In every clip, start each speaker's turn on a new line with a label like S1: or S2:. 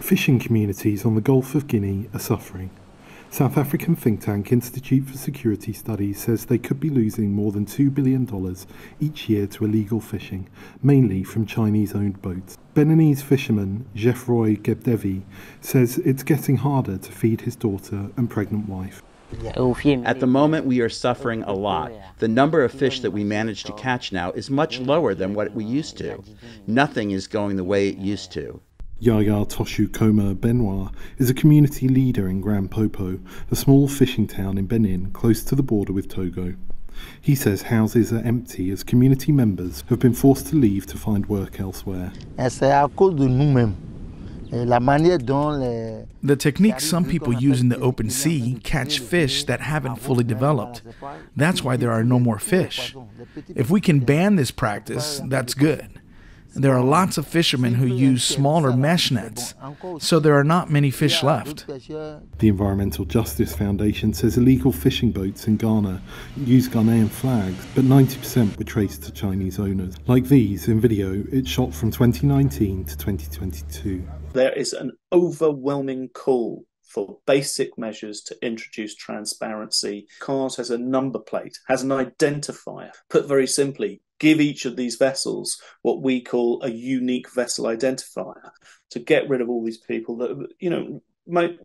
S1: Fishing communities on the Gulf of Guinea are suffering. South African think tank Institute for Security Studies says they could be losing more than $2 billion each year to illegal fishing, mainly from Chinese-owned boats. Beninese fisherman Geoffroy Gebdevi says it's getting harder to feed his daughter and pregnant wife.
S2: At the moment, we are suffering a lot. The number of fish that we manage to catch now is much lower than what we used to. Nothing is going the way it used to.
S1: Yaya Toshu Koma Benoit is a community leader in Grand Popo, a small fishing town in Benin close to the border with Togo. He says houses are empty as community members have been forced to leave to find work elsewhere.
S3: The
S4: techniques some people use in the open sea catch fish that haven't fully developed. That's why there are no more fish. If we can ban this practice, that's good. There are lots of fishermen who use smaller mesh nets, so there are not many fish left.
S1: The Environmental Justice Foundation says illegal fishing boats in Ghana use Ghanaian flags, but 90% were traced to Chinese owners. Like these in video, it's shot from 2019 to 2022.
S5: There is an overwhelming call for basic measures to introduce transparency. Cars has a number plate, has an identifier. Put very simply, give each of these vessels what we call a unique vessel identifier to get rid of all these people that,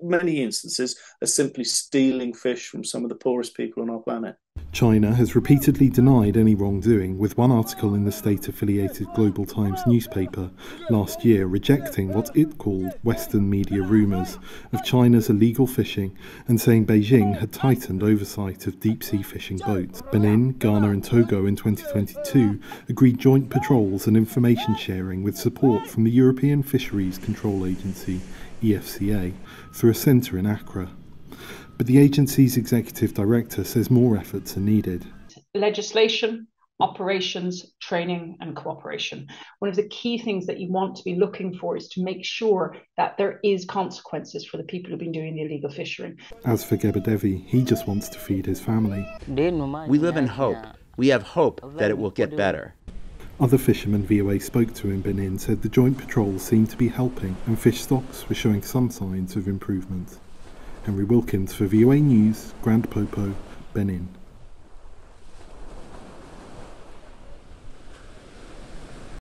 S5: many instances are simply stealing fish from some of the poorest people on our planet.
S1: China has repeatedly denied any wrongdoing, with one article in the state-affiliated Global Times newspaper last year rejecting what it called Western media rumours of China's illegal fishing and saying Beijing had tightened oversight of deep-sea fishing boats. Benin, Ghana and Togo in 2022 agreed joint patrols and information sharing with support from the European Fisheries Control Agency, EFCA, through a centre in Accra. But the agency's executive director says more efforts are needed.
S6: Legislation, operations, training and cooperation. One of the key things that you want to be looking for is to make sure that there is consequences for the people who've been doing the illegal fishing.
S1: As for Gebdevi, he just wants to feed his family.
S2: We live in hope. We have hope that it will get better.
S1: Other fishermen VOA spoke to in Benin said the joint patrols seemed to be helping and fish stocks were showing some signs of improvement. Henry Wilkins for VOA News, Grand Popo, Benin.